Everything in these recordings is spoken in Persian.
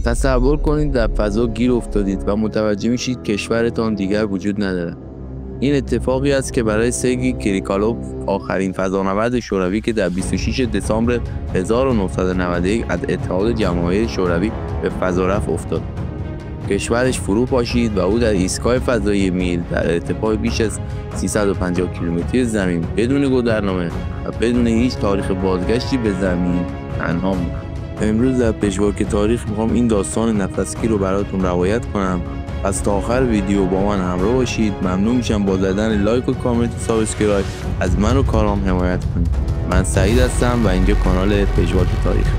تصور کنید در فضا گیر افتادید و متوجه میشید کشورتان دیگر وجود ندارد. این اتفاقی است که برای سرگئی کریکالوف، آخرین فضانورد شوروی که در 26 دسامبر 1991 از اتحاد جماهیر شوروی به فضا رفت افتاد. کشورش فرو پاشید و او در ایستگاه فضایی میر در ارتفاع بیش از 350 کیلومتری زمین بدون گذرنامه و بدون هیچ تاریخ بازگشتی به زمین تنها موند. امروز در پژواک تاریخ میخوام این داستان نفسگیر رو براتون روایت کنم. پس تا آخر ویدیو با من همراه باشید. ممنون میشم با زدن لایک و کامنت و سابسکرایب از من و کارام حمایت کنید. من سعید هستم و اینجا کانال پژواک تاریخ.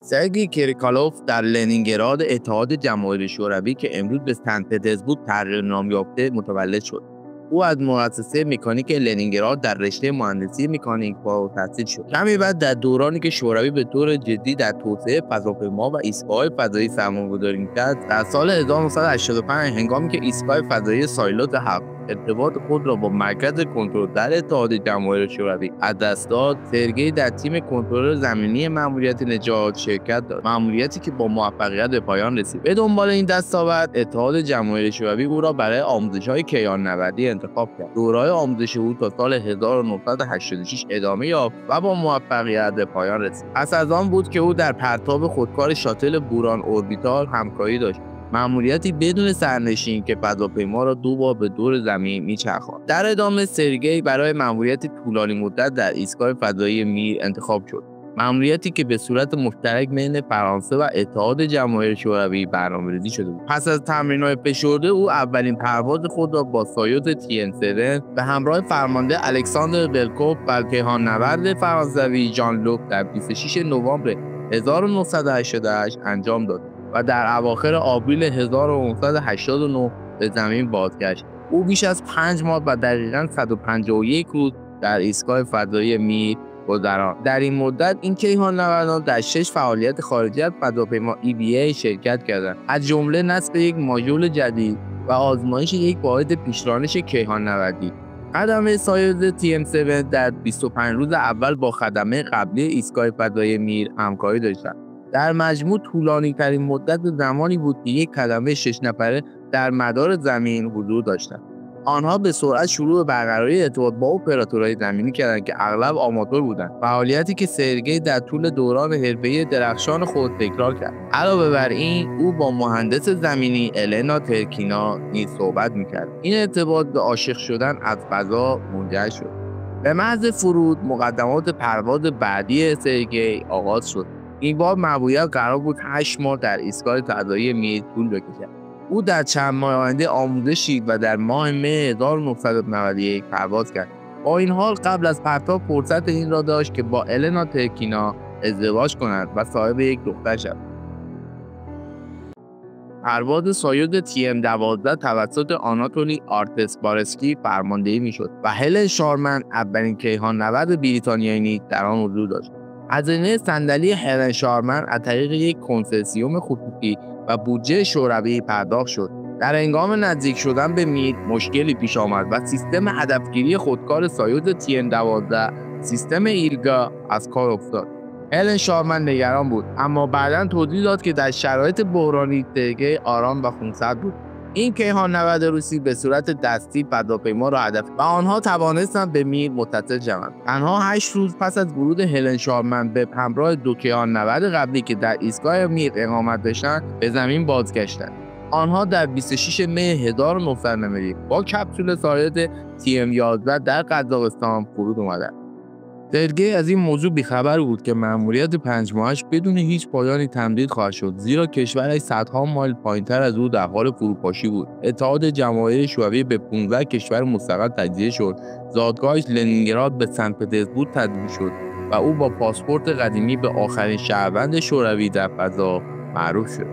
سرگئی کریکالوف در لنینگراد اتحاد جماهیر شوروی که امروز به سن پترزبورگ تغییر نام یافته متولد شد. او از مؤسسه مکانیک لنینگراد در رشته مهندسی مکانیک فارغ التحصیل شد. کمی بعد در دورانی که شوروی به طور جدی در توسعه فضاپیما و ایستگاه‌های فضایی سرمایه‌گذاری می‌کرد، در سال 1985 هنگامی که ایستگاه فضایی سایلوت 7 ارتباط خود را با مرکز کنترل در اتحاد جماهیر شوروی از دست داد، سرگئی در تیم کنترل زمینی ماموریت نجات شرکت داشت، ماموریتی که با موفقیت به پایان رسید. به دنبال این دستاورد، اتحاد جماهیر شوروی او را برای آموزش‌های کیهان‌نوردی انتخاب کرد. دوره‌های آموزش او تا سال 1986 ادامه یافت و با موفقیت به پایان رسید. پس از آن بود که او در پرتاب خودکار شاتل بوران اوربیتال همکاری داشت، ماموریتی بدون سرنشین که فضاپیما را 2 بار به دور زمین میچرخاند. در ادامه سرگئی برای ماموریت طولانی مدت در ایستگاه فضایی میر انتخاب شد، ماموریتی که به صورت مشترک بین فرانسه و اتحاد جماهیر شوروی برنامه‌ریزی شده بود. پس از تمرین‌های فشرده، او اولین پرواز خود را با سایوت TN7 به همراه فرمانده الکساندر بلکوف و کیهان‌نورد فرانسوی ژان لوک در 26 نوامبر 1988 انجام داد و در اواخر آوریل 1989 به زمین بازگشت. او بیش از 5 ماه و دقیقاً 151 روز در ایستگاه فضایی میر گذراند. در این مدت این کیهان‌نوردان در 6 فعالیت خارجی از فضاپیما EVA شرکت کردند، از جمله نصب یک ماژول جدید و آزمایش یک واحد پیشرانش کیهان‌نوردی. خدمه سایوت TN7 در 25 روز اول با خدمه قبلی ایستگاه فضایی میر همکاری داشتند. در مجموع طولانی ترین مدت زمانی بود که یک خدمه 6 نفره در مدار زمین حضور داشتند. آنها به سرعت شروع به برقراری ارتباط با اپراتورهای زمینی کردند که اغلب آماتور بودند، فعالیتی که سرگئی در طول دوران حرفه‌ای درخشان خود تکرار کرد. علاوه بر این، او با مهندس زمینی النا ترکینا نیز صحبت می‌کرد. این ارتباط به عاشق شدن از فضا منجر شد. به محض فرود، مقدمات پرواز بعدی سرگئی آغاز شد. این بار ماموریت قرار بود 8 ماه در ایستگاه فضایی میر طول بکشد. او در چند ماه آینده آموزش دید و در ماه مه 1991 پرواز کرد. با این حال قبل از پرتاب فرصت این را داشت که با النا ترکینا ازدواج کند و صاحب یک دختر شد. پرواز سایوت TM12 توسط آناتولی آرتسبارسکی فرماندهی میشد و هلن شارمن اولین کیهان‌نورد بریتانیایی نیز در آن حضور داشت. هزینه صندلی هلن شارمن از طریق یک کنسرسیوم خصوصی و بودجه شوروی پرداخت شد. در هنگام نزدیک شدن به میر مشکلی پیش آمد و سیستم هدفگیری خودکار سایوت TN12 سیستم ایلگا از کار افتاد. هلن شارمن نگران بود، اما بعداً توضیح داد که در شرایط بحرانی سرگئی آرام و خونسرد بود. این کیهان‌نورد روسی به صورت دستی فضاپیما را هدف و آنها توانستند به میر متصل شوند. تنها 8 روز پس از ورود هلن شارمن به همراه 2 کیهان‌نورد قبلی که در ایستگاه میر اقامت داشتند به زمین بازگشتند. آنها در 26 مه 1991 با کپسول سایوت TM11 در قزاقستان فرود آمدند. سرگئی از این موضوع بیخبر بود که ماموریت 5 ماهش بدون هیچ پایانی تمدید خواهد شد، زیرا کشورش صدها مایل پایین‌تر از او در حال فروپاشی بود. اتحاد جماهیر شوروی به 15 کشور مستقل تجزیه شد، زادگاهش لنینگراد به سن پترزبورگ تبدیل شد و او با پاسپورت قدیمی به آخرین شهروند شوروی در فضا معروف شد.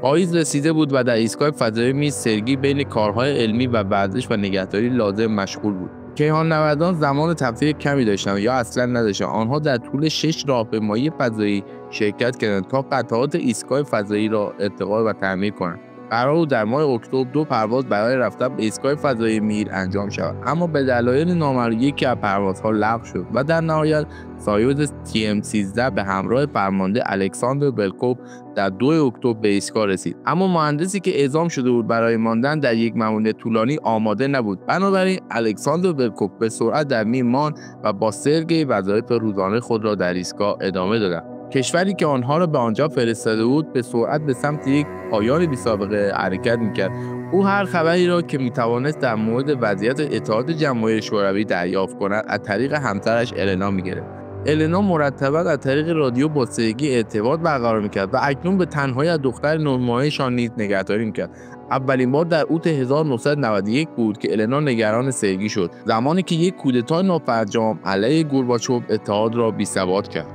پاییز رسیده بود و در ایستگاه فضایی میر سرگئی بین کارهای علمی و ورزش و نگهداری لازم مشغول بود. کیهان‌نوردان زمان تفریح کمی داشتند یا اصلا نداشتند. آنها در طول 6 راهپیمایی فضایی شرکت کردند تا قطعات ایستگاه فضایی را ارتقا و تعمیر کنند. قرار بود در ماه اکتبر 2 پرواز برای رفتن به ایستگاه فضایی میر انجام شود، اما به دلایل نامعلوم یکی از پروازها لغو شد و در نهایت سایوز TM-13 به همراه فرمانده الکساندر بلکوف در 2 اکتبر به ایستگاه رسید. اما مهندسی که اعزام شده بود برای ماندن در یک ماموریت طولانی آماده نبود. بنابراین الکساندر بلکوف به سرعت در میر ماند و با سرگئی وظایف روزانه خود را در ایستگاه ادامه دادند. کشوری که آنها را به آنجا فرستاده بود به سرعت به سمت یک پایان بی‌سابقه حرکت می‌کرد. او هر خبری را که می‌توانست در مورد وضعیت اتحاد جماهیر شوروی دریافت کند از طریق همسرش النا می‌گرفت. النا مرتباً از طریق رادیو با سرگئی ارتباط برقرار می‌کرد و اکنون به تنهایی از دختر 9 ماهه‌شان نیز نگهداری می‌کرد. اولین بار در اوت 1991 بود که النا نگران سرگئی شد، زمانی که یک کودتای ناپرجام علیه گورباچوف اتحاد را بی‌ثبات کرد.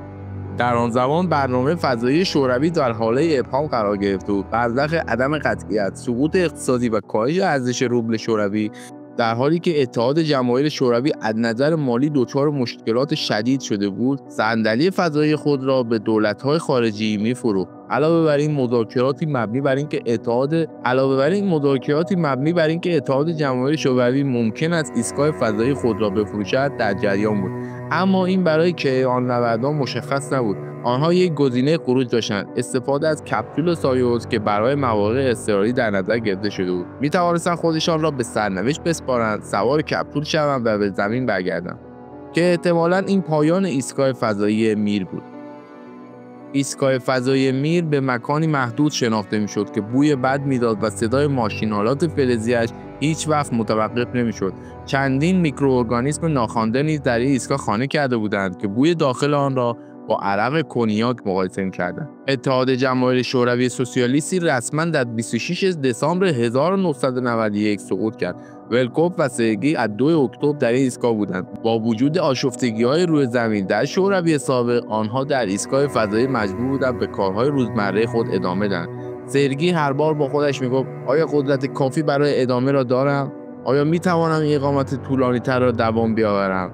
در آن زمان برنامه فضایی شوروی در حاله ابهام قرار گرفته بود. برزخ عدم قطعیت، سقوط اقتصادی و کاهش ارزش روبل شوروی، در حالی که اتحاد جماهیر شوروی از نظر مالی دچار مشکلات شدید شده بود، صندلی فضایی خود را به دولت‌های خارجی می‌فروخت. علاوه بر این مذاکراتی مبنی بر اینکه اتحاد جماهیر شوروی ممکن است ایستگاه فضایی خود را بفروشد در جریان بود، اما این برای کیهان‌نوردان مشخص نبود. آنها یک گزینه خروج داشتند: استفاده از کپسول سایوز که برای مواقع اضطراری در نظر گرفته شده بود. می‌توانستند خودشان را به سرنوشت بسپارند، سوار کپسول شوند و به زمین برگردند، که احتمالاً این پایان ایستگاه فضایی میر بود. ایستگاه فضایی میر به مکانی محدود شناخته می‌شد که بوی بد می‌داد و صدای ماشین‌آلات فلزی‌اش هیچ وقت متوقف نمی‌شد. چندین میکروارگانیسم ناخوانده نیز در این ایستگاه خانه کرده بودند که بوی داخل آن را با عرق کنیاک مقایسه می‌کردند. اتحاد جماهیر شوروی سوسیالیستی رسما در 26 دسامبر 1991 سقوط کرد. ولکوف و سرگئی از 2 اکتبر در این ایستگاه بودند. با وجود آشفتگی‌های روی زمین در شوروی سابق، آنها در ایستگاه فضایی مجبور بودند به کارهای روزمره خود ادامه دهند. سرگئی هر بار با خودش میگفت: آیا قدرت کافی برای ادامه را دارم؟ آیا میتوانم این اقامت طولانی‌تر را دوام بیاورم؟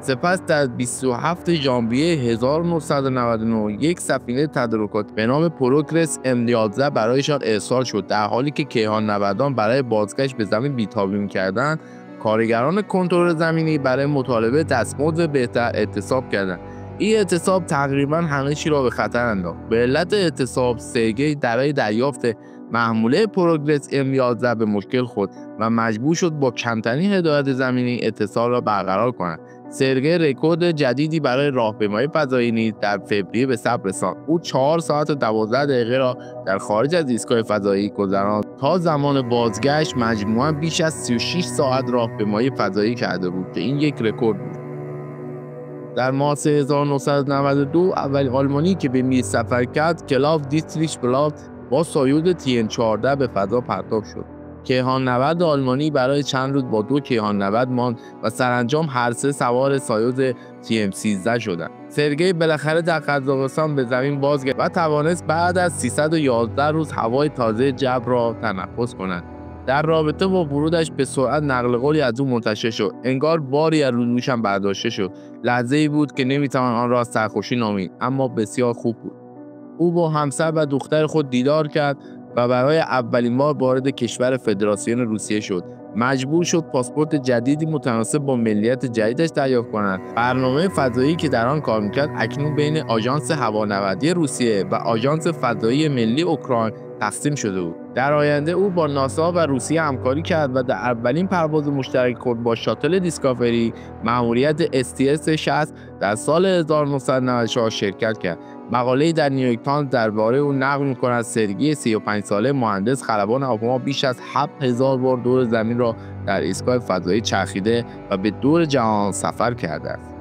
سپس در 27 ژانویه 1999 یک سفینه تدارکاتی به نام پروگرس M11 برایشان ارسال شد. در حالی که کیهان‌نوردان برای بازگشت به زمین بی‌تابی می‌کردند، کارگران کنترل زمینی برای مطالبه دستمزد بهتر اعتصاب کردند. این اعتصاب تقریباً همه چی را به خطر انداخت. به علت اعتصاب، سرگئی برای دریافت محموله پروگرس M11 به مشکل خورد و مجبور شد با کمترین هدایت زمینی اتصال را برقرار کند. سرگئی رکورد جدیدی برای راهپیمایی فضایی نیز در فوریه به ثبت رساند. او 4 ساعت و 12 دقیقه را در خارج از ایستگاه فضایی گذراند. تا زمان بازگشت مجموعاً بیش از 36 ساعت راهپیمایی فضایی کرده بود که این یک رکورد بود. در مارس 1992 اولین آلمانی که به میر سفر کرد، کلاوس دیتریش بلاوت، با سایوز TN-14 به فضا پرتاب شد. کیهان‌نورد آلمانی برای چند روز با 2 کیهان‌نورد ماند و سرانجام هر سه سوار سایوز TM-13 شدند. سرگئی بالاخره در قزاقستان به زمین بازگشت و توانست بعد از 311 روز هوای تازه جو را تنفس کند. در رابطه با ورودش به سرعت نقل قولی از او منتشر شد. انگار باری از روی دوشم برداشته شد. لحظه‌ای بود که نمی‌توان آن را سرخوشی نامید، اما بسیار خوب بود. او با همسر و دختر خود دیدار کرد و برای اولین بار وارد کشور فدراسیون روسیه شد. مجبور شد پاسپورت جدیدی متناسب با ملیت جدیدش دریافت کند. برنامه فضایی که در آن کار می‌کرد اکنون بین آژانس هوانوردی روسیه و آژانس فضایی ملی اوکراین تقسیم شده بود. در آینده او با ناسا و روسیه همکاری کرد و در اولین پرواز مشترک خود با شاتل دیسکاوری مأموریت STS-60 در سال 1994 شرکت کرد. مقاله‌ای در نیویورک تایمز درباره او نقل می‌کند سرگئی 35 ساله مهندس خلبان هواپیما بیش از 7000 بار دور زمین را در ایستگاه فضایی چرخیده و به دور جهان سفر کرده است.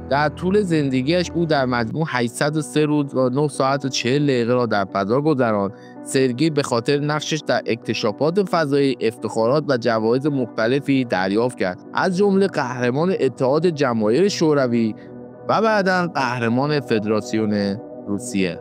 در طول زندگیش او در مجموع 803 روز و 9 ساعت و 40 دقیقه را در فضا گذراند. سرگئی به خاطر نقشش در اکتشافات فضایی افتخارات و جوایز مختلفی دریافت کرد، از جمله قهرمان اتحاد جماهیر شوروی و بعداً قهرمان فدراسیون روسیه.